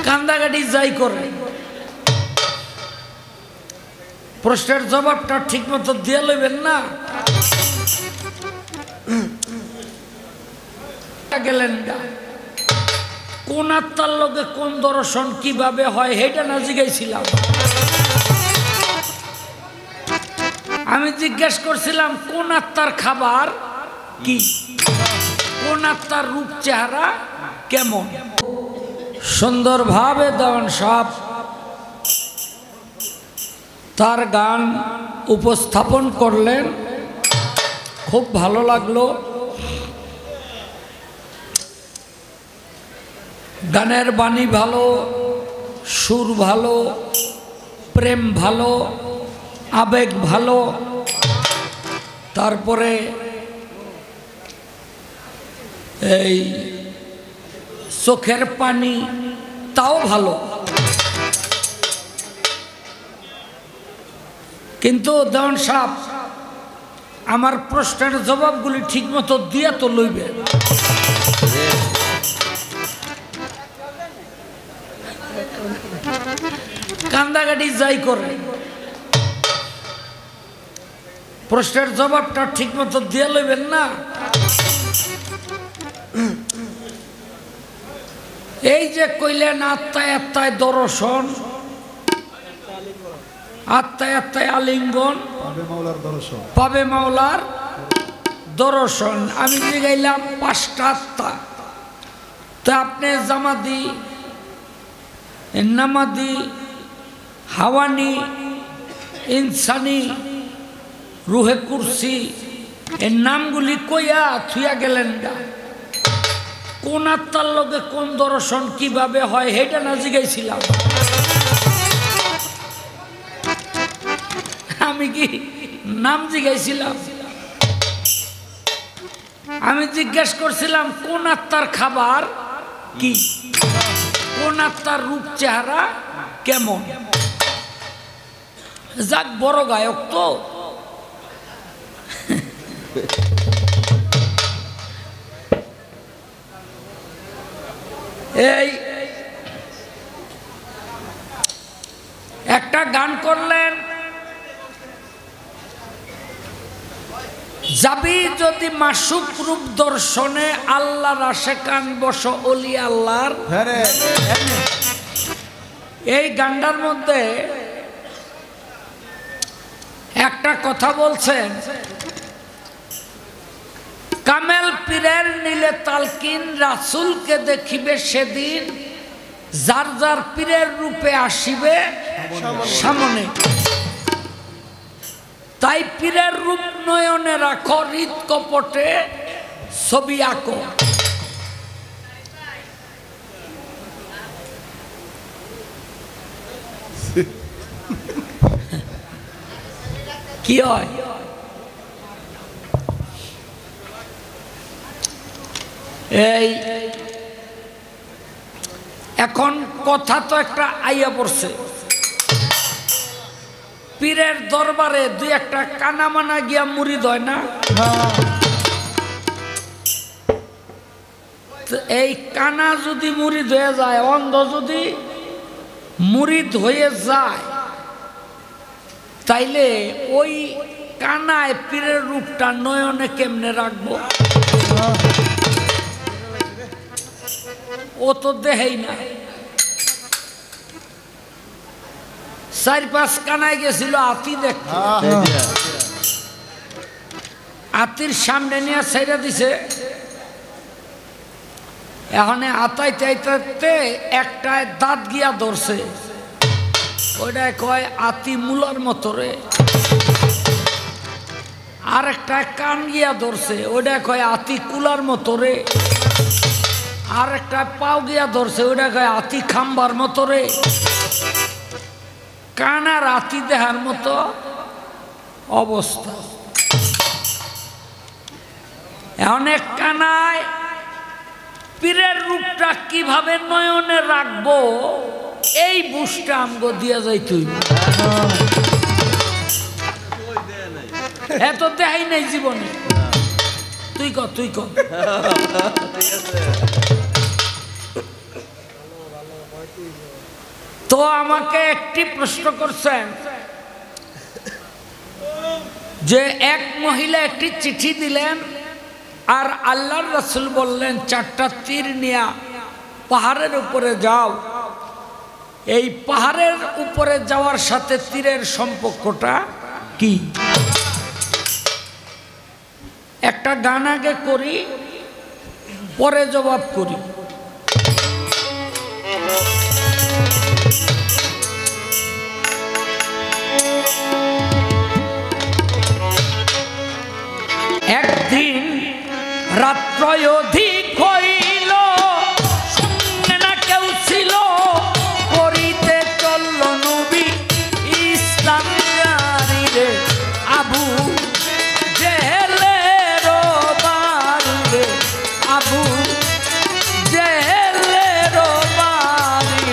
কান্দাকাটি যাই করে প্রশ্নের জবাবটা ঠিক মতো দিয়ে লইবেন না। গেলেন কোন আত্মার লগে কোন দর্শন কিভাবে হয় সেটা না জিজ্ঞাসিলাম। আমি জিজ্ঞেস করছিলাম কোন আত্মার খাবার কি, কোন আত্মার রূপ চেহারা কেমন। সুন্দরভাবে দেওয়ান সাহেব তার গান উপস্থাপন করলেন, খুব ভালো লাগলো। গানের বাণী ভালো, সুর ভালো, প্রেম ভালো, আবেগ ভালো, তারপরে এই চোখের পানি তাও ভালো। কিন্তু দেওয়ান সাহেব আমার প্রশ্নের জবাবগুলি ঠিক মতো দিয়ে তো লইবে। কান্দাকাটি যাই করে প্রশ্নের জবাবটা ঠিক মতো দিয়ে লইবেন না। এই যে কইলেন আত্মায় আত্মায় দর্শন, আত্মায় আত্মায় আলিঙ্গন, পাবে মাওলার দর্শন। আমি জিগাইলাম 5টা আত্মা, তা আপনি জামাদি, নামাদি, হাওয়ানি, ইনসানি, রুহে কুরসি এর নামগুলি কইয়া থুইয়া গেলেন না। কোন আত্মার লগে কোন দর্শন কিভাবে হয় সেটা না জিজ্ঞাসিলাম। আমি কি নাম জিজ্ঞাসিলাম? আমি জিজ্ঞেস করছিলাম কোন আত্মার খাবার কি, কোন আত্মার রূপ চেহারা কেমন। যাক বড় গায়ক তো, এই একটা গান করলেন, যাবি যদি মাসুক রূপ দর্শনে আল্লাহর আশেকান বস অলি আল্লাহর। এই গানটার মধ্যে একটা কথা বলছেন, কামেল পীরের নীলে তালকিন রাসূলকে দেখিবে সেদিন, যার যার পীরের রূপে আসিবে সামনে। তাই পীরের রূপ নয়নে রাখো, হৃদ কপটে ছবি আঁকো। কি হয়? এই এখন কথা তো একটা আইয়া পড়ছে, পীরের দরবারে দুই একটা কানামানা গিয়া মুরিদ হয় না? এই কানা যদি মুরিদ হয়ে যায়, অন্ধ যদি মুরিদ হয়ে যায়, তাইলে ওই কানায় পীরের রূপটা নয়নে কেমনে রাখবো? ও তো দেহেই না। 4-5 কানায় গেছিল আতি দেখতে, আতির সামনে নিয়ে ছেড়ে দিছে। এখন আতাইতে আইতে একটায় দাঁত গিয়া ধরছে, ওইটায় কয় আতি মূলার মতো রে। আর একটা কান গিয়া ধরছে, ওইটা কয় আতি কুলার মতো রে। আর একটা পাও গিয়া ধরছে, ওইটা কয় আতি খাম্বার মতো রে। কান আর আতি দেহার মতো অবস্থা। অনেক কানায় পীরের রূপটা কিভাবে নয়নে রাখবো, এই বুঝটা আমগো দিয়া যাইতই। এত দেখাই নাই জীবনে। তুই কর, তুই কর। তো আমাকে একটি প্রশ্ন করছেন যে এক মহিলা একটি চিঠি দিলেন আর আল্লাহর রাসূল বললেন 4টা তীর নিয়ে পাহাড়ের উপরে যাও। এই পাহাড়ের উপরে যাওয়ার সাথে তীরের সম্পর্কটা কি? একটা গান আগে করি, পরে জবাব করি। একদিন রাত্র অধিক হইল, সঙ্গে না কেউ ছিল, করিতে চলল নবী ইসলাম জারি রে, আবু জেহেলের বাড়ি রে, আবু জেহেলের বাড়ি।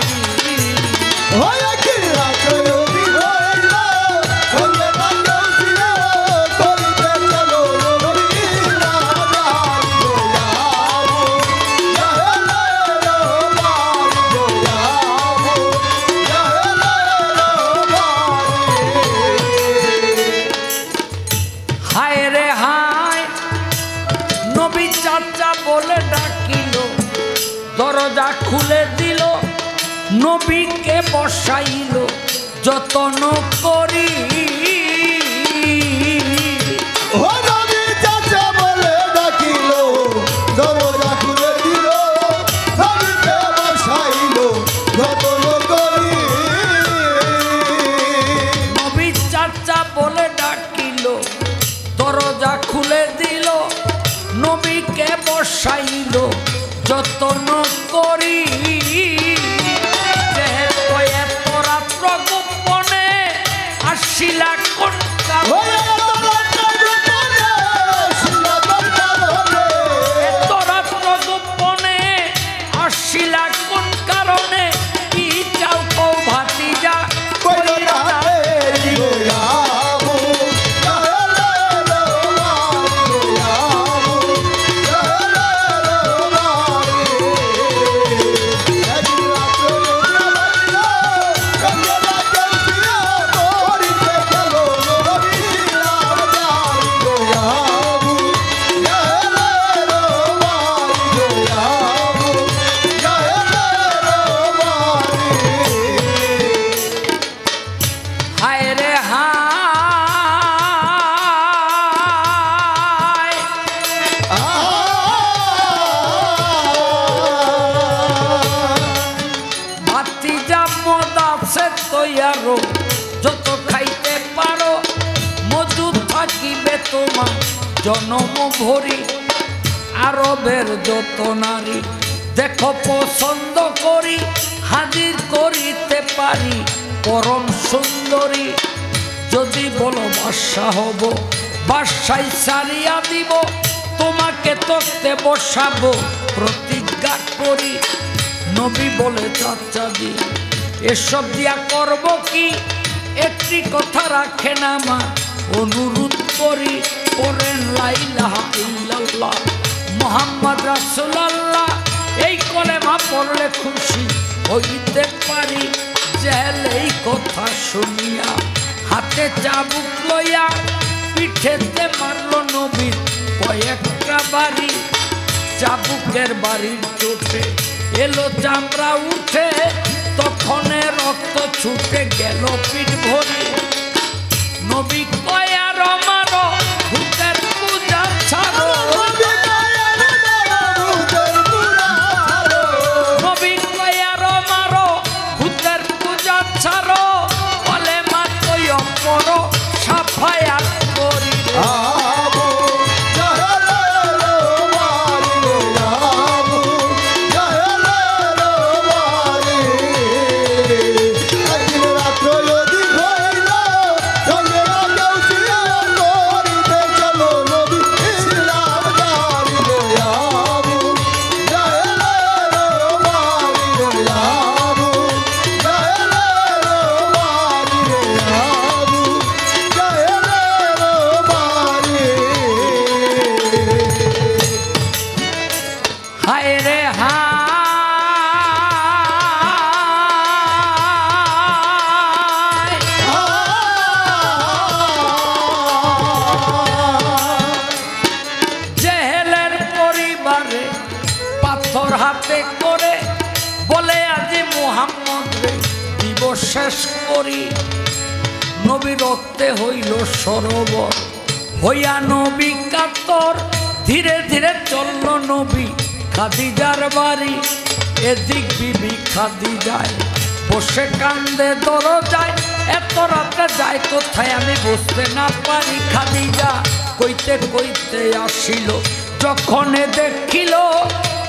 বলে ডাকিল, দরজা খুলে দিল, নবীকে বসাইল যতন করি। বলে ডাকিল, দরজা খুলে দিল, নবীকে বসাইল যতন করি। নবী চাচা বলে ডাকিল, দরজা খুলে দিল, নবীকে বসাইল যতন করি। এত রাত্র গোপনে আসিলা কোন কারণে, এত রাত্র গোপনে আসিলা কোন কারণে, কি চাও কও ভাতিজা কইরা দিব। যত খাইতে পারো মজুদ থাকিবে তোমার জনম ভরি। আরবের যত নারী দেখো পছন্দ করি, হাজির করিতে পারি পরম সুন্দরী। যদি বলো বাদশা হব, বাদশাই সারিয়া দিব, তোমাকে তক্তে বসাবো প্রতিজ্ঞা করি। নবী বলে চাচা দি এসব দিয়া করব কি, একটি কথা রাখেন আমার অনুরোধ করি। করেন লা ইলাহা ইল্লাল্লাহ মুহাম্মদ রাসূলুল্লাহ, এই কলেমা পড়লে খুশি হইতে পারি। জেহেল এই কথা শুনিয়া হাতে চাবুক লইয়া পিঠেতে মারল নবীর কয়েকটা বাড়ি। চাবুকের বাড়ির চোটে এলো চামড়া উঠে, তখনে রক্ত ছুটে গেল পিঠ ভরি। নবী কয় আর মারো, ভূতের পূজা ছাড়ো, নবী কয় আর মারো, ভূতের পূজা ছাড়ো, বলে মাতই পড়ো সাফায়াত করি। রাত্র শেষ করি নবীর রক্তে হইল সরোবর হইয়া নবী কাতর ধীরে ধীরে চলল নবী খাদিজার বাড়ি এদিক বিবি খাদিজায় বসে কান্দে দরজায় এত রাতে যায় কোথায় আমি বুঝতে না পারি খাদিজা কইতে কইতে আসিল যখন দেখিল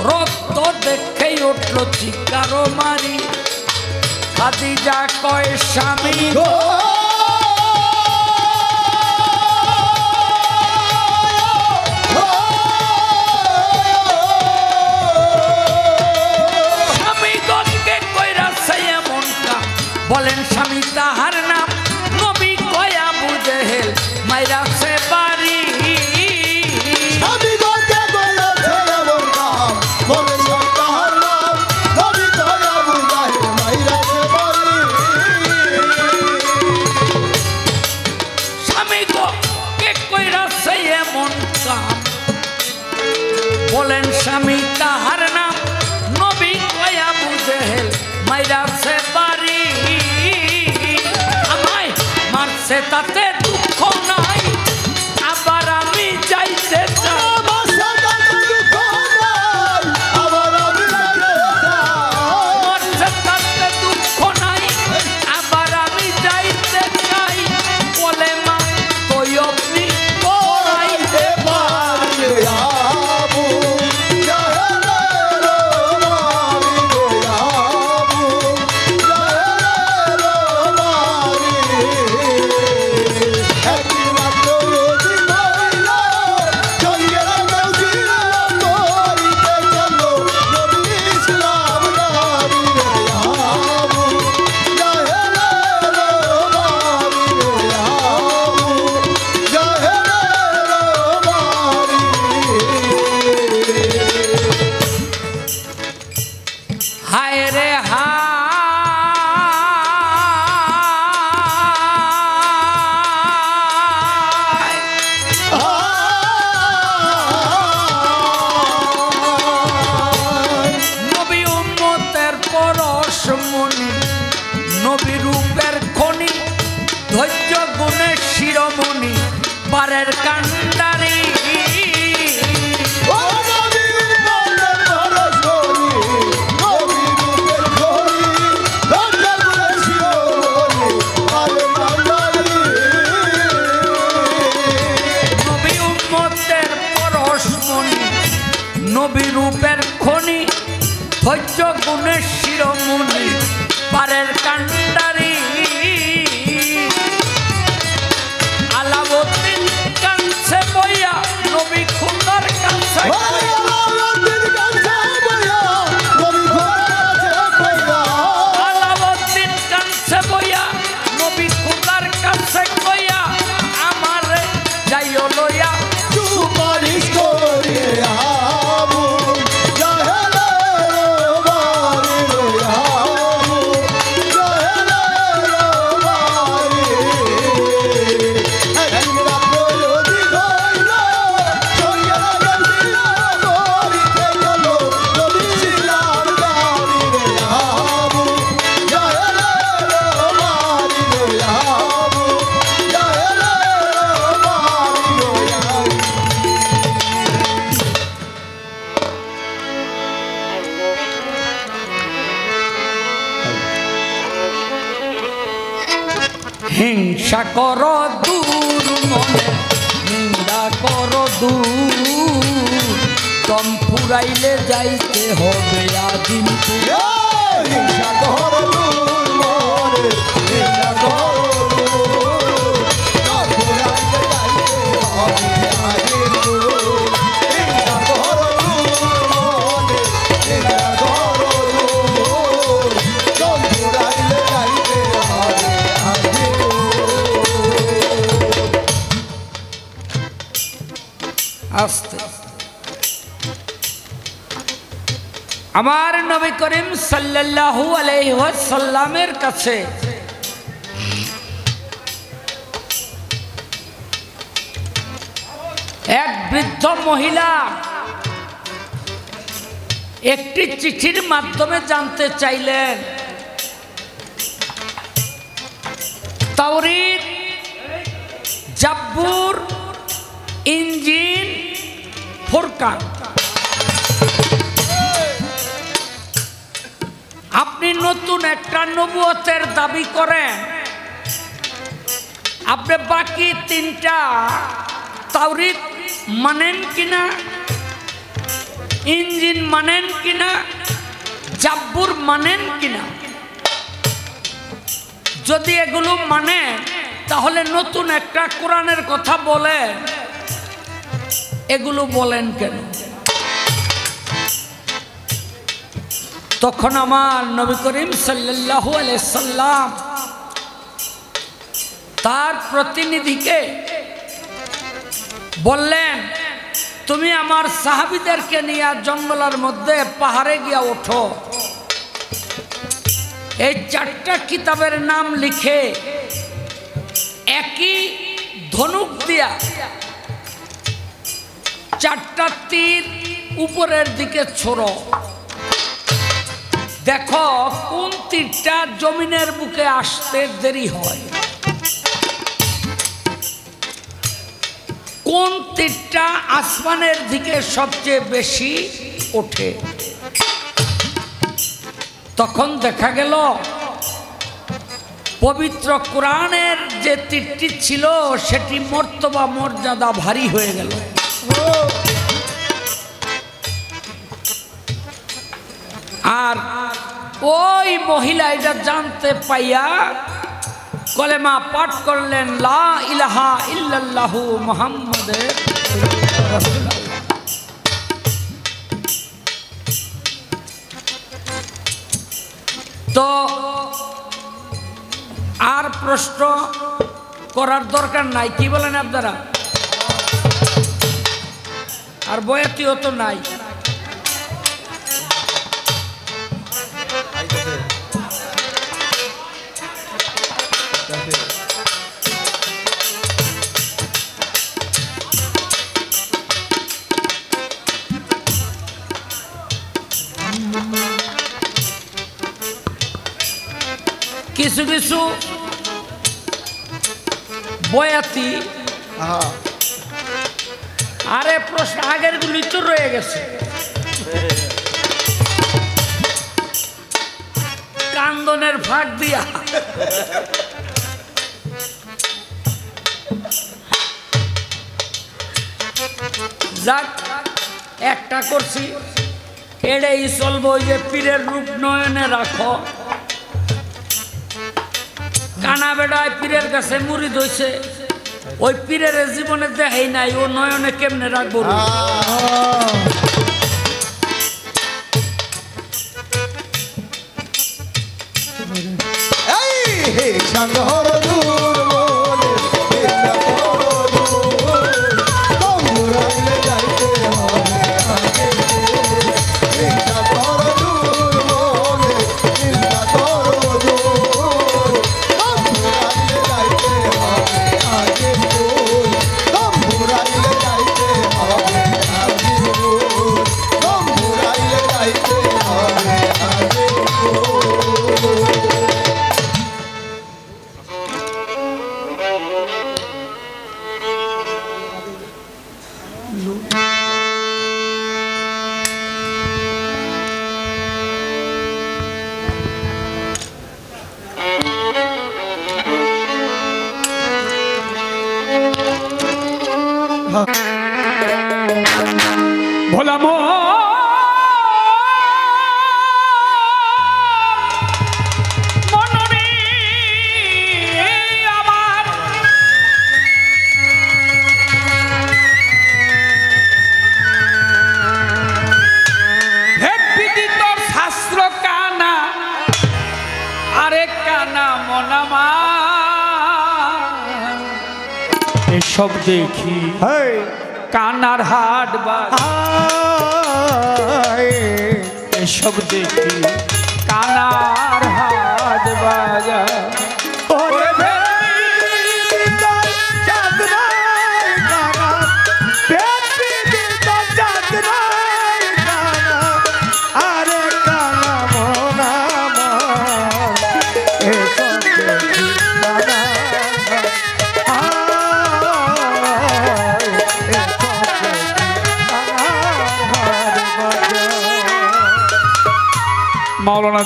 রক্ত দেখে উঠল চিৎকার মারি খাদিজা কয় স্বামী বলেন স্বামী তাহার নাম নবী কয় আবু জেহেল মাইরা সে বাড়ি স্বামী কে কইরা সে এমন কাম বলেন স্বামী তাহার নাম নবী কয় আবু জেহেল মাইরা সে বাড়ি মারছে তাতে দুঃখ নাই আবার আমি যাইতে চাই মারছে তাতে দুঃখ নাই আবার আমি যাইতে চাই বলে মা তুই আপনি করাইতে পারি পারের কান্ডারি নবী উম্মতের পরশমণি নবী রূপের খনি ধৈর্য গুণের শিরোমণি পারের কান্ডারি আলাউদ্দিন কাছে বইয়া নবী খুদার কাছে আলাউদ্দিন কাছে বইয়া নবী খুদার কাছে কইয়া আমার যাইও লইয়া সুপারিশ করিয়া হিংসা কর দূর মনে নিন্দা কর দূর তম ফুরাইলে যাইতে হবে আজিমপুর হিংসা কর দূর মনে নিন্দা কর দূর তম ফুরাইলে যাইতে হবে আজিমপুর হিংসা কর দূর মনে নিন্দা কর দূর তম ফুরাইলে যাইতে হবে আস্তে আমার নবী করিম সাল্লাল্লাহু আলাইহি ওয়াসাল্লামের কাছে এক বৃদ্ধ মহিলা একটি চিঠির মাধ্যমে জানতে চাইলেন তাওরীত, জাব্বুর, ইনজিল, ফুরকান। আপনি নতুন একটা নবুয়তের দাবি করেন, আপনি বাকি তিনটা তাওরীত মানেন কিনা, ইনজিল মানেন কিনা, জাব্বুর মানেন কিনা? যদি এগুলো মানেন তাহলে নতুন একটা কোরআনের কথা বলেন, এগুলো বলেন কেন? তখন আমার নবী করিম সাল্লাল্লাহু আলাইহি সাল্লাম তার প্রতিনিধিকে বললেন, তুমি আমার সাহাবীদেরকে নিয়ে জঙ্গলের মধ্যে পাহাড়ে গিয়া ওঠো, এই চারটা কিতাবের নাম লিখে একই ধনুক দিয়া চারটা তীর উপরের দিকে ছোড়ো, দেখো কোন তীরটা জমিনের বুকে আসতে দেরি হয়, কোন তীরটা আসমানের দিকে সবচেয়ে বেশি ওঠে। তখন দেখা গেল পবিত্র কোরআনের যে তীরটি ছিল সেটি মর্তবা মর্যাদা ভারী হয়ে গেল। আর ওই মহিলা এটা জানতে পাইয়া কলেমা পাঠ করলেন, লা ইলাহা ইল্লাল্লাহু মুহাম্মাদুর রাসূলুল্লাহ। তো আর প্রশ্ন করার দরকার নাই, কি বলেন আপনারা? আর বয়াতিও তো নাই। কিছু কিছু বয়াতি, আরে প্রশ্ন আগের গুলি তো রয়ে গেছে, কান্দনের ফাঁক দিয়া যাক একটা করছি, এটাই চলবো। ওই যে পীরের রূপ নয়নে রাখো, কানা বেড়ায় পীরের কাছে মুরিদ হইছে, ওই পীরের জীবনে দেখাই নাই, ও নয়নে কেমনে রাখবো? ভোলা মনরে আমার ভেদ শাস্ত্র কানা, আরেক কানা মনামা এসব দেখি কানার হাট এসব দেখি কানার হাট বাজা। আরে কানা মনা এসব দেখি কানা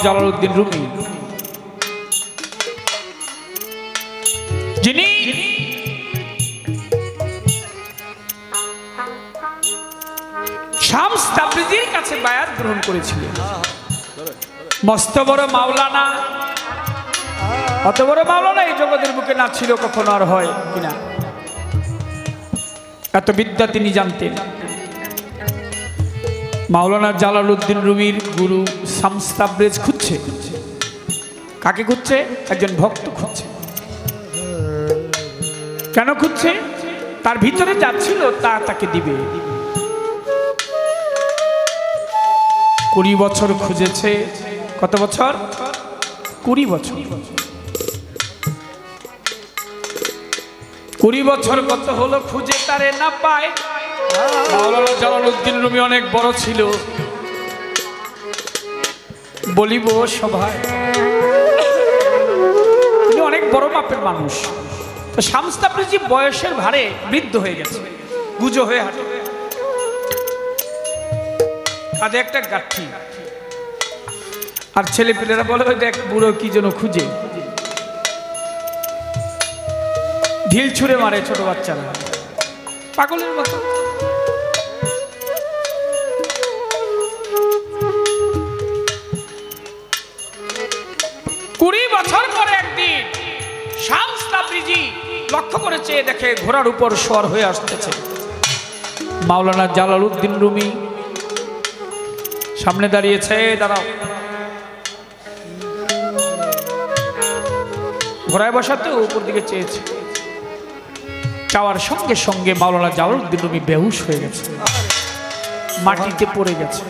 জালালউদ্দিন রুমি, যিনি শামস তাবরিজির কাছে বায়াত গ্রহণ করেছিলেন। মস্ত বড় মাওলানা, অত বড় মাওলানা এই জগতের বুকে না ছিল, কখনো আর হয় কিনা, এত বিদ্যা তিনি জানতেন। মাওলানা জালালউদ্দিন রুমির গুরু শামস তাবরেজ খুঁজছে। কাকে খুঁজছে? একজন ভক্ত খুঁজছে। কেন খুঁজছে? তার ভিতরে যা ছিল তা তাকে দিবে। 20 বছর খুঁজেছে। কত বছর? 20 বছর। 20 বছর কত হলো, খুঁজে তারে না পায়। মাওলানা জালালউদ্দিন রুমি অনেক বড় ছিল, বলিব সভায়, তিনি অনেক বড় মাপের মানুষ। তো শামস তাবরিজি বয়সের ভারে বৃদ্ধ হয়ে গেছে, গুজো হয়ে হাঁটে, কাঁধে একটা গাঠি। আর ছেলে পেলেরা বলে দেখ বুড়ো কি যেন খুঁজে, ঢিল ছুঁড়ে মারে ছোট বাচ্চারা পাগলের মতো। বছর পরে একদিন শামস তাবরিজি লক্ষ্য করেছে, দেখে ঘোড়ার উপর সওয়ার হয়ে আসতেছে মাওলানা জালালউদ্দিন রুমি। সামনে দাঁড়িয়েছে, দাঁড়াও। ঘোড়ায় বসাতে উপর দিকে চেয়েছে, চাওয়ার সঙ্গে সঙ্গে মাওলানা জালালউদ্দিন রুমি বেহুশ হয়ে গেছে, মাটিতে পড়ে গেছে।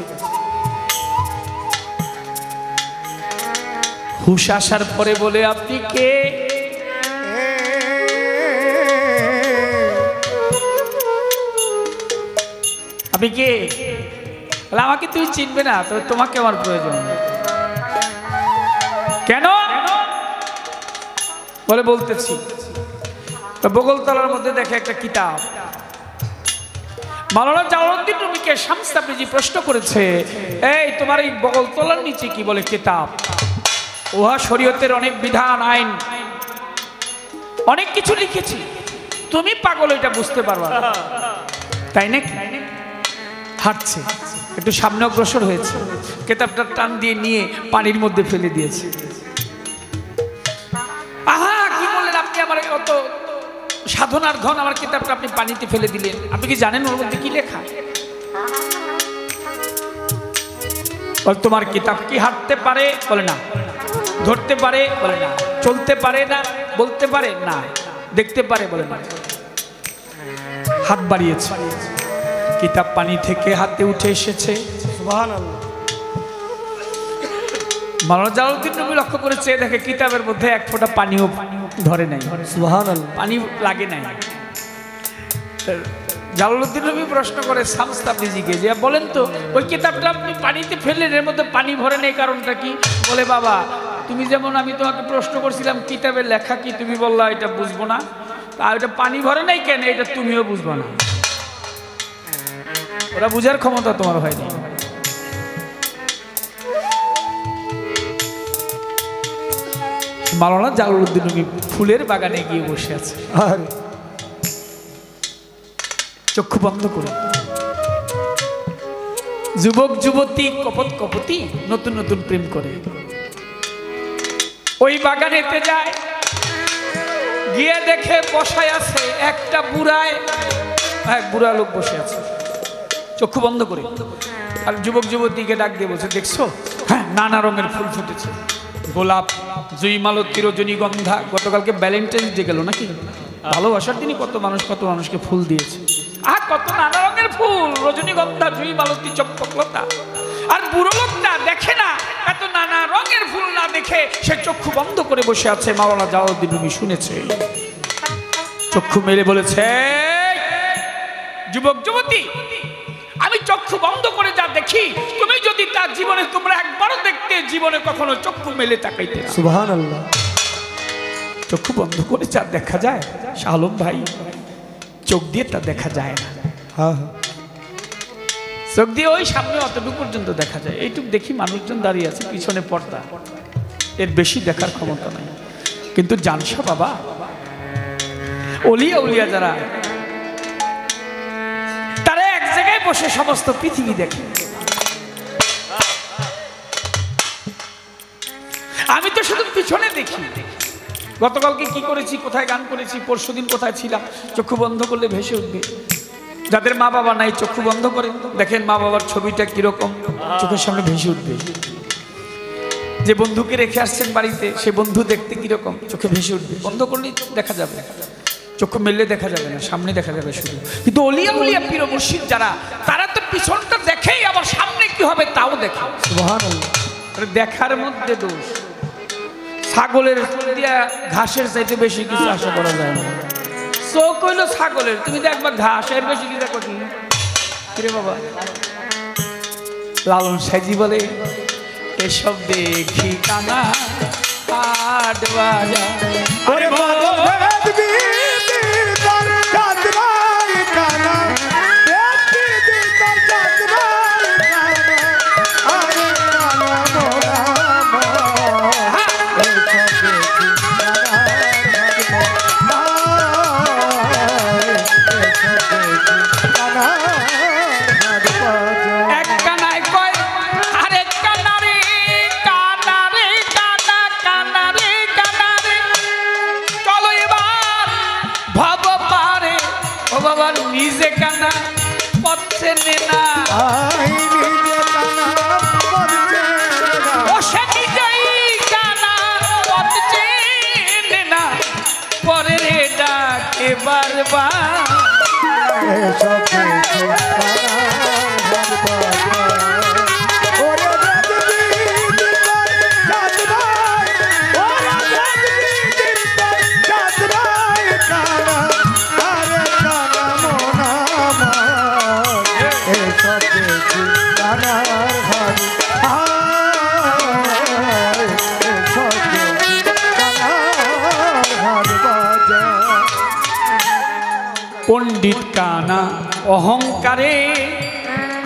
হুশ আসার পরে বলে, আপনি কে? আপনি কে? আমাকে তুই চিনবে না, তো তোমাকে আমার প্রয়োজন। কেন? বলে বলতেছি। বগলতলার মধ্যে দেখে একটা কিতাব। মাওলানা জালালউদ্দিন রুমিকে শামস তাবরিজি প্রশ্ন করেছে, এই তোমার এই বগলতলার নিচে কি? বলে কিতাব। ওহা শরীয়তের অনেক বিধান, আইন, অনেক কিছু লিখেছি, তুমি পাগল এটা বুঝতে পারবা, তাই নাকি? হাঁটছে, একটু সামনে অগ্রসর হয়েছে, কিতাবটা টান দিয়ে নিয়ে পানির মধ্যে ফেলে দিয়েছে। আহা, কি বললেন আপনি? আমার অত সাধনার ধন, আমার কিতাবটা আপনি পানিতে ফেলে দিলেন। আপনি কি জানেন ওর মধ্যে কি লেখা? বল, তোমার কিতাব কি হাঁটতে পারে? বলে না। ধরতে পারে? বলে না। চলতে পারে? না। বলতে পারে? না। দেখতে পারে? বলে না। হাত বাড়িয়েছে, কিতাব পানি থেকে হাতে উঠে এসেছে। সুবহানাল্লাহ। মাওলানা জালালউদ্দিন রুমি লক্ষ্য করেছে, দেখে কিতাবের মধ্যে এক ফোঁটা পানিও ধরে নাই, সুবহানাল্লাহ, পানি লাগে নাই। জালালউদ্দিন রুমি প্রশ্ন করে শামস তাবরিজিকে, যে বলেন তো ওই কিতাবটা আপনি পানিতে ফেললেন, এর মধ্যে পানি ভরে নেই, কারণটা কি? বলে, বাবা তুমি যেমন আমি তোমাকে প্রশ্ন করছিলাম কিতাবের লেখা কি, তুমি বললা এটা বুঝবো না, তা এটা পানি ভরে নাই কেন, এটা তুমিও বুঝবো না। ওরা বুঝার ক্ষমতা তোমার হয়নি। মাওলানা জালালউদ্দিন রুমি ফুলের বাগানে গিয়ে বসে আছে, চক্ষু বন্ধ করে। যুবক যুবতী কপত কপতি নতুন নতুন প্রেম করে। ওই বাগানেতে যায়, গিয়ে দেখে বসায় আছে একটা বুড়ায়, এক বুড়া লোক বসে আছে চক্ষু বন্ধ করে। আর যুবক যুবতীকে ডাক দিয়ে বলছে, দেখছো? হ্যাঁ, নানা রঙের ফুল ফুটেছে, গোলাপ, জুই, মালতী, রজনীগন্ধা। গতকালকে ভ্যালেন্টাইন্স ডে গেল নাকি? ভালোবাসার দিনই কত মানুষকে ফুল দিয়েছে। কত নানা রঙের ফুল, রজনীগন্ধা, জুই, মালতী, চম্পকলতা। আর বুড়ো লোকটা দেখে না, এত নানা রঙের ফুল না দেখে সে চক্ষু বন্ধ করে বসে আছে। মাওলানা জালালউদ্দিন রুমি শুনেছে, চক্ষু মেলে বলেছে, যুবক যুবতী, আমি চক্ষু বন্ধ করে যা দেখি, তুমি যদি তার জীবনে তোমরা একবারও দেখতে, জীবনে কখনো চক্ষু মেলে তাকাইতে। সুবহানাল্লাহ। চক্ষু বন্ধ করে যা দেখা যায় শাহ আলম ভাই, চোখ দিয়ে তা দেখা যায় না। চোখ দিয়ে ওই সামনে অতটুকু পর্যন্ত দেখা যায়, এইটুকু দেখি মানুষজন দাঁড়িয়ে আছে, পিছনে পর্দা, এর বেশি দেখার ক্ষমতা নাই। কিন্তু জানসা বাবা, অলিয়া উলিয়া যারা, তারা এক জায়গায় বসে সমস্ত পৃথিবী দেখে। আমি তো শুধু পিছনে দেখি। গতকালকে কি করেছি, কোথায় গান করেছি, পরশুদিন কোথায় ছিলাম, চক্ষু বন্ধ করলে ভেসে উঠবে। যাদের মা বাবা নাই চক্ষু বন্ধ করেন, দেখেন মা বাবার ছবিটা কিরকম চোখের সামনে ভেসে উঠবে। যে বন্ধুকে রেখে আসছেন বাড়িতে, সে বন্ধু দেখতে কিরকম চোখে ভেসে উঠবে। বন্ধ করলে দেখা যাবে, চক্ষু মেললে দেখা যাবে না, সামনে দেখা যাবে শুধু। কিন্তু অলিয়া উলিয়া পীর মুর্শিদ যারা, তারা তো পিছনটা দেখেই আবার সামনে কি হবে তাও দেখে। সুবহানাল্লাহ। দেখার মধ্যে দোষ। ছাগলের দিয়া ঘাসের চাইতে বেশি কিছু আশা করা যায় না। চোখ হইল ছাগলের, তুমি দেখবা ঘাস, এর বেশি কি দেখো কি রে বাবা। লালন সাইজি বলে, এসব দেখি কানা হাট বাজার। ওরে বাবা ভেদ বিধি তার চাঁদরাই কানা, ভেদ বিধি তার চাঁদরাই কানা, আরে কানা মোরা এই সব দেখি কানা হাট বাজার। এক কানায় কয় আরেক কানারে, কানারে কানা, কানারে কানারে, চলো এবার ভব পারে। ও বাবা নিজে কানা পথে নেনা, আই নিজে কানা পড়ছে না, ও সে নিজেই কানা পথে নেনা, পরে রে ডাকে বারবার। এসব দেখি কানার বাজার। ওরে ভেদ বিধি তার চাঁদরাই, ওরে ভেদ বিধি তার চাঁদরাই কানা, আরে কানা মোনা আমার। এসব দেখি কানার বাজার, এসব দেখি কানার বাজার। পণ্ডিত কানা অহংকারে,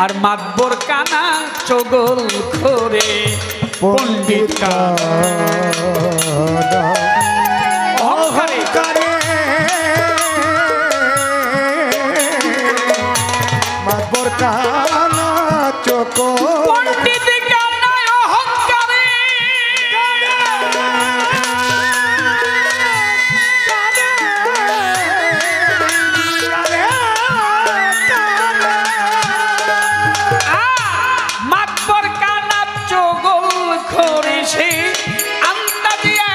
আর মাতবর কানা চগল খোরে। পণ্ডিত কানা অহংকারে, অহংকারে মাতবর কানা চোখ পণ্ডিত কানা অহংকারে, মাতবর কানা চগল খোরে। সে আন্তা দিয়ে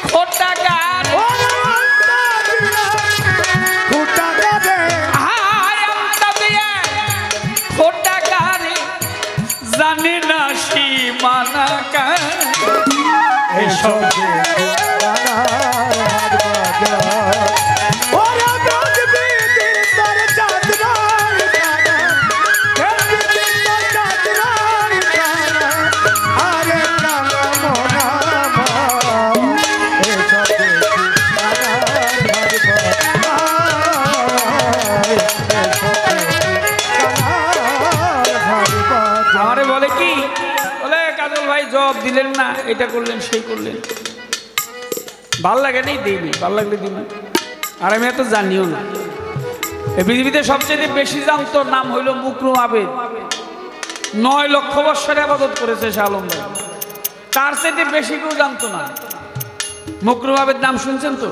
খোটা গান, ফুটা গাবে হায় আন্তা দিয়ে খোটা গানে, জানে না সীমানা কান। এসব দেখি কানার হাট বাজার। ওরে ভেদ বিধি তার চাঁদরাই কানা, ভেদ বিধি তার চাঁদরাই কানা, আরে কানা মোনা আমার। এসব দেখি কানার হাট বাজার, এসব দেখি কানার হাট বাজার। আমারে বলে কি, বলে কাজল ভাই জব দিলেন না, এটা করলেন সেই করলেন, ভাল লাগে নেই দিইনি, ভাল লাগলে দিন। আর আমি এত জানিও না। এই পৃথিবীতে সবচেয়ে বেশি জানতো নাম হইল মুকরুম আবেদ। 9 লক্ষ বৎসর আবাদত করেছে সে আলম ভাই, তার চাইতে বেশি কেউ জানতো না। মুকরুম আবেদ নাম শুনছেন তো?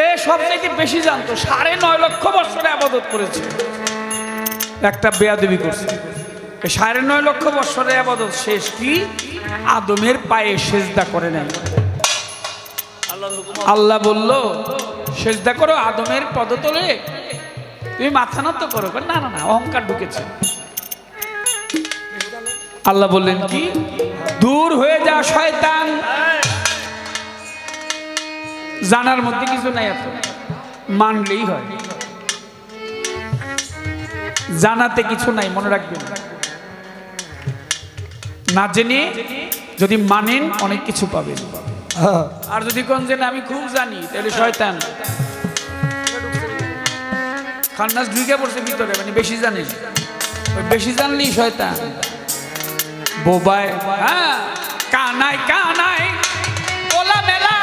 এ সবচেয়ে বেশি জানতো, 9.5 লক্ষ বৎসরে আবাদত করেছে। একটা বেয়াদবি করছে, 9.5 লক্ষ বৎসরে আবাদত শেষ কি আদমের পায়ে সেজদা করে নাই। আল্লাহ বলল সেজদা করো আদমের পদতলে, তুমি মাথা নত করো। না না না, অহংকার ঢুকেছে। আল্লাহ বললেন কি, দূর হয়ে যা শয়তান। জানার মধ্যে কিছু নাই, এত মানলেই হয়। জানাতে কিছু নাই, মনে রাখবেন। না জেনে যদি মানেন অনেক কিছু পাবেন। আর যদি কোন জেনে আমি খুব জানি, তাহলে শয়তান খান্নাস ঢুকে পড়ছে ভিতরে, মানে বেশি জানেন। বেশি জানলি শয়তান বোবাই। হ্যাঁ কানাই কানাই ওলা মেলা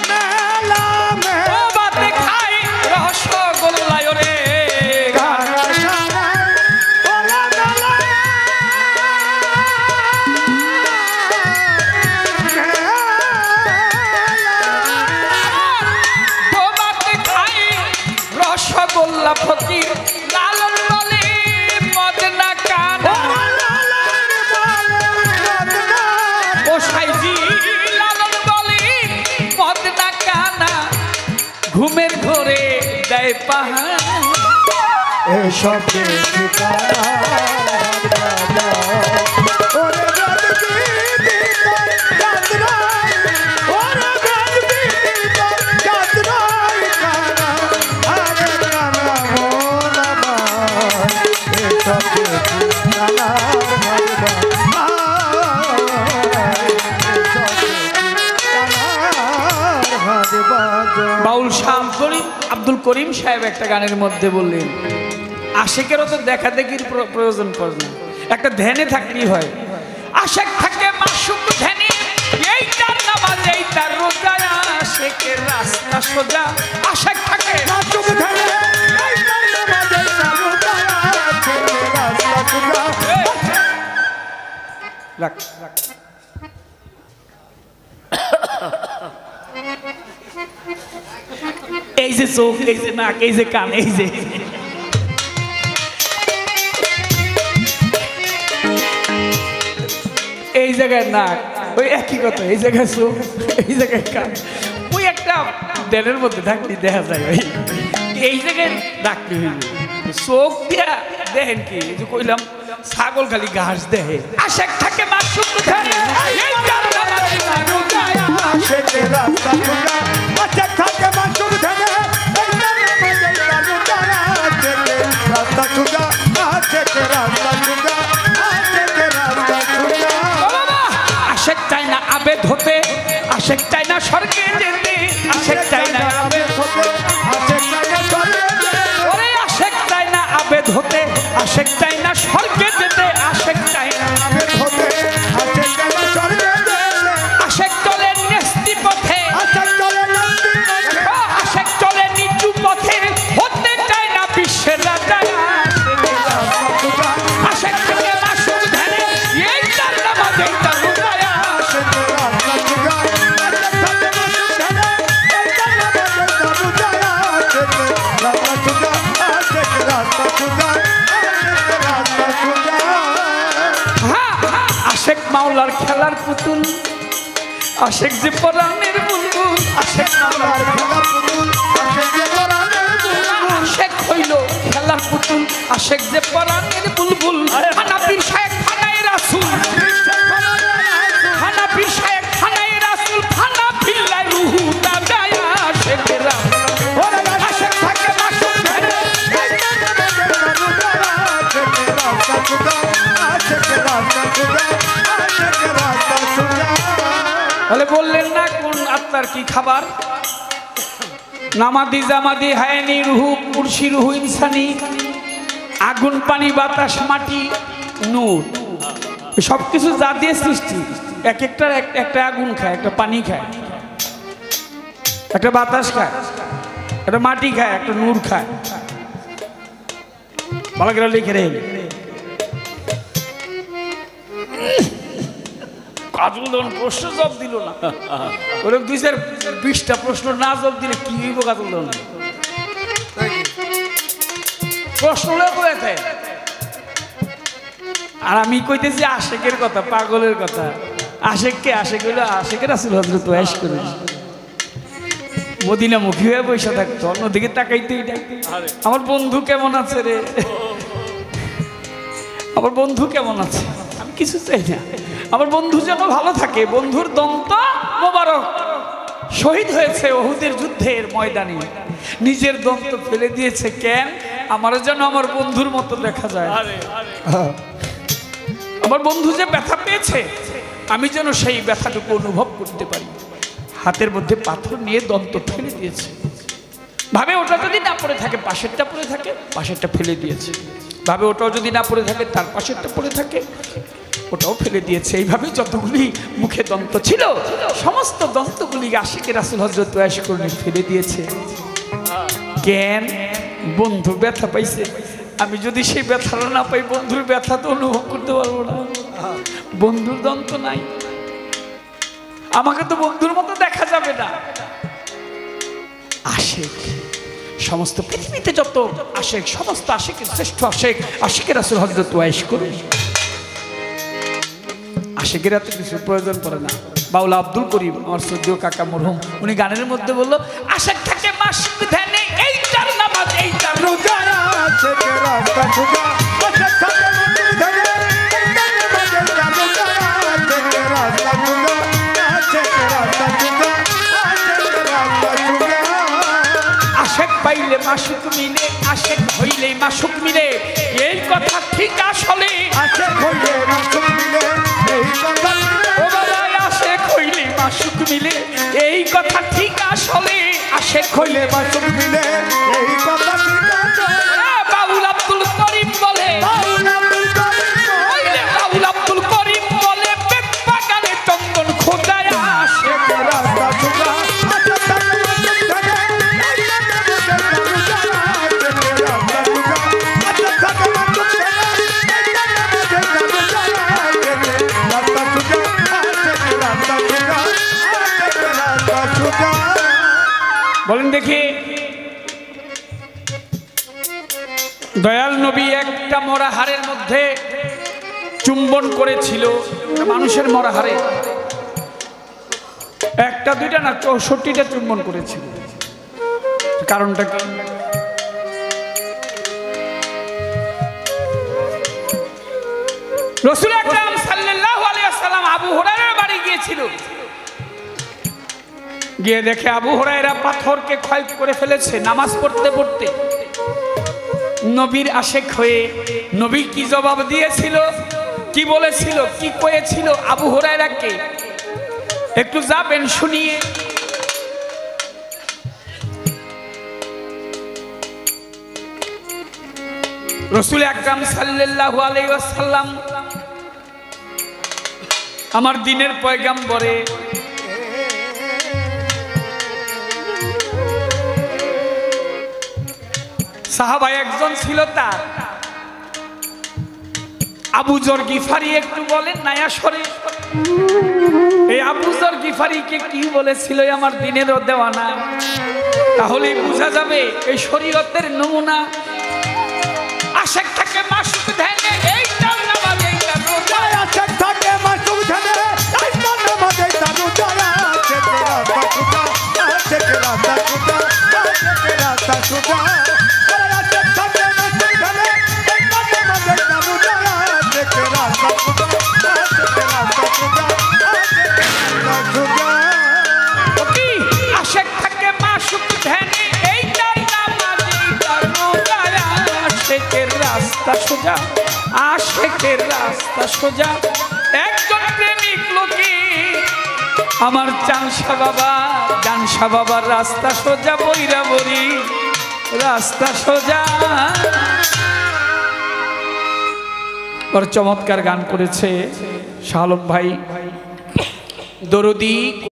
মেলা ও বাতে খাই রসগোল্লায় রে রসগোল্লা ফকির লালন বলে মদনা কানা ও সাইজি লালন বলে মদনা কানা ঘুমের ঘরে দেয় পাহাড় এসব ঠিকানা ওরে বাউল শাহ আব্দুল করিম সাহেব একটা গানের মধ্যে বললেন আশেকেরও তো দেখা দেখির প্রয়োজন পড়ে না, একটা ধ্যানে থাকলেই হয়। আশেক থাকে মাসুক ধ্যানে, এই তার নামাজ এই তার রোজা, আশেকের রাস্তা সোজা। আশেক থাকে মাসুক ধ্যানে, এই তার নামাজ এই তার রোজা, আশেকের রাস্তা সোজা। রাখ রাখ এই যে চোখ, এই যে নাক, এই যে কান, এই যে এই জায়গায় নাক, ওই একই কথা, এই জায়গায় চোখ, এই জায়গায় কান, ওই একটা দেলের মধ্যে থাকলে দেখা যায় ভাই, এই জায়গায় রাখতে হইবে। চোখ দিয়া দেখেন কি, এই যে কইলাম ছাগল খালি ঘাস দেহে। আশেক থাকে মাসুক ধ্যানে, এই তার নামাজ এই তার রোজা, আশেকের রাস্তা সোজা। আশেক থাকে মাসুক ধ্যানে, এই তার নামাজ এই তার রোজা, আশেকের রাস্তা সোজা, আশেকের রাস্তা সোজা, আশেকের রাস্তা সোজা। আশেক চাই না আবেদ হতে, আশেক চাই না স্বর্গে যেতে, আশেক চাই না আবেদ হতে, আশেক চাই না স্বর্গে যেতে, ওরে আশেক চাই না আবেদ হতে, আশেক চাই না স্বর্গে যেতে, আশেক চাই না আবেদ হতে, আশেক চাই না স্বর্গে যেতে। আশেক চলে নেস্তি পথে, আশেক চলে নেস্তি পথে, আশেক চলে নিচু পথে, হতে চায় না বিশ্বের রাজা। আশেক থেকে মাসুক ধ্যানে, এই তার নামাজ এই তার রোজা, আশেকের রাস্তা সোজা। আশেক থাকে মাসুক ধ্যানে, এই তার নামাজ এই তার রোজা, আশেকের রাস্তা সোজা, আশেকের রাস্তা সোজা, আশেকের রাস্তা সোজা। আশেক মাওলার খেলার পুতুল, আশেক যে পরাণের বুলবুল, আশেক মাওলার খেলার পুতুল, আশেক যে পরাণের বুলবুল, আশেক হইল খেলার পুতুল, আশেক যে পরাণের বুলবুল। হানাফির শায়েখ ফানায়ে রাসূল, হানাফির শায়েখ ফানায়ে রাসূল, ফানা ফিল্লায় রুহু দাদায়, আশেকের রাস্তা। ওরে আশেক থাকে মাসুক ধ্যানে, এই তার নামাজ এই তার রোজা, আশেকের রাস্তা সোজা, আশেকের রাস্তা সোজা, আশেকের রাস্তা সোজা। বলে বললেন না কোন আত্মার কি খাবার? নামাদি জামাদি হায়ানি রুহু কুরসি রুহু ইনসানি, আগুন পানি বাতাস মাটি নূর, সব কিছু যা দিয়ে সৃষ্টি, এক একটা একটা আগুন খায়, একটা পানি খায়, একটা বাতাস খায়, একটা মাটি খায়, একটা নূর খায়। ভালো করে লিখে রে কাজল দন প্রশ্ন জব দিল না, ওরকম 2020টা প্রশ্ন না জব দিলে কি হইব? কাজল দন প্রশ্ন করে থাকে। আর আমি কইতেছি আশেকের কথা, পাগলের কথা। আশেককে আশেক হইল আশেকের রাসূল হযরত ওয়াইস করে মদিনা মুখী হয়ে বসে থাকতো, অন্যদিকে তাকাইতেই না। আমার বন্ধু কেমন আছে রে, আমার বন্ধু কেমন আছে, আমি কিছু চাই না, আমার বন্ধু যেন ভালো থাকে। বন্ধুর দন্ত মোবারক শহীদ হয়েছে উহুদের যুদ্ধের ময়দানে, নিজের দন্ত ফেলে দিয়েছে কেন? আমার যেন আমার বন্ধুর মতো দেখা যায়। আমার বন্ধু যে ব্যথা পেয়েছে, আমি যেন সেই ব্যথাটুকু অনুভব করতে পারি। হাতের মধ্যে পাথর নিয়ে দন্ত ফেলে দিয়েছে, ভাবে ওটা যদি না পড়ে থাকে, পাশেরটা পড়ে থাকে, পাশেরটা ফেলে দিয়েছে। ভাবে ওটাও যদি না পড়ে থাকে তার পাশেরটা পড়ে থাকে, ওটাও ফেলে দিয়েছে। এইভাবে যতগুলি মুখে দন্ত ছিল সমস্ত দন্তগুলি আশিকে রাসূল হযরত ওয়াইস করনি ফেলে দিয়েছে। কেন? বন্ধু ব্যথা পাইছে। আমি যদি সেই ব্যথাটা না পাই, বন্ধুর ব্যথা তো অনুভব করতে পারবো না। বন্ধুর দন্ত নাই, আমাকে তো বন্ধুর মতো দেখা যাবে না। আশিক, সমস্ত পৃথিবীতে যত আশিক, সমস্ত আশিকের শ্রেষ্ঠ আশিক আশিকে রাসূল হযরত ওয়াইস করনি। আশিকের এত কিছু প্রয়োজন পড়ে না। বাউলা আব্দুল করিম, আমার শ্রদ্ধেয় কাকা মরহুম, উনি গানের মধ্যে বললো, আশিক থাকে মাসুক ধ্যানে, এইটার নামাজ এইটার রোজা। আশিকের রাস্তা সোজা, আশিক থাকে মাসুক ধ্যানে, এইটার নামাজ এইটার রোজা। আশিকের রাস্তা সোজা, আশিকের রাস্তা সোজা, আশিকের রাস্তা সোজা। আশিক পাইলে মাসুক মিলে, আশিক হইলে মাসুক মিলে, এই কথা ঠিক আসলে। আশিক হইলে মাসুক মিলে, এই কথা ও বাবা, আশিক হইলে মাসুক মিলে, এই কথা ঠিক আসলে। আশিক হইলে মাসুক মিলে, এই কথা ঠিক আছে। বাউল আব্দুল করিম বলে, বাউল আব্দুল করিম হইলে বাউল আব্দুল করিম বলে, পেট বাগানে চন্দন খোঁজায় আসে। আশিকের রাস্তা সোজা, আশিক থাকে মাসুক ধ্যানে, এইটার নামাজ এইটার রোজা। আশিকের রাস্তা সোজা, আশিক থাকে মাসুক ধ্যানে, এইটার নামাজ এইটার রোজা। আশিকের রাস্তা সোজা, আশিকের রাস্তা সোজা, আশিকের রাস্তা সোজা। বলেন দেখি, দয়াল নবী একটা মরা হাড়ের মধ্যে চুম্বন করেছিল, মানুষের মরা হাড়ে একটা দুইটা না 64টা চুম্বন করেছিল। কারণটা কি? রাসূল আকরাম সাল্লাল্লাহু আলাইহি ওয়াসাল্লাম আবু হুরায়রার বাড়ি গিয়েছিল। গিয়ে দেখে আবু হুরায়রা পাথরকে ক্ষয় করে ফেলেছে নামাজ পড়তে পড়তে। নবীর আশিক হয়ে নবী কি জবাব দিয়েছিল, কি বলেছিল, কি কয়েছিল আবু হুরায়রাকে একটু যাবেন শুনিয়ে। রাসূল আকরাম সাল্লাল্লাহু আলাইহি ওয়াসাল্লাম আমার দ্বীনের পয়গাম্বরে সাহাবা একজন ছিল, তার আবু যর গিফারি, একটু বলেন নায়া সরে এই আবু যর গিফারিকে কি বলেছিল আমার দ্বীনের দেওয়ানা, তাহলে বোঝা যাবে এই শরীয়তের নমুনা। আশিক থাকে মাসুক ধ্যানে, এইটার নামাজ এইটার রোজা। আশিক থাকে মাসুক ধ্যানে, এইটার নামাজ এইটার রোজা। আশিকের রাস্তা সোজা, আশিকের রাস্তা সোজা, আশিকের রাস্তা সোজা। আশিক থাকে মাসুক ধ্যানে, এইটার নামাজ এইটার রোজা। আশিকের রাস্তা সোজা, আশিকের রাস্তা সোজা, আশিকের রাস্তা সোজা। কি? আশিক থাকে মাসুক ধ্যানে, এইটার নামাজ এইটার রোজা। আশিকের রাস্তা সোজা, আশিকের রাস্তা সোজা। একজন প্রেমিক লোকে আমার জানশা বাবা, জানশা বাবার রাস্তা সোজা, বইরা বরি রাস্তা সোজা। ওর চমৎকার গান করেছে শাহ আলম ভাই দরদি।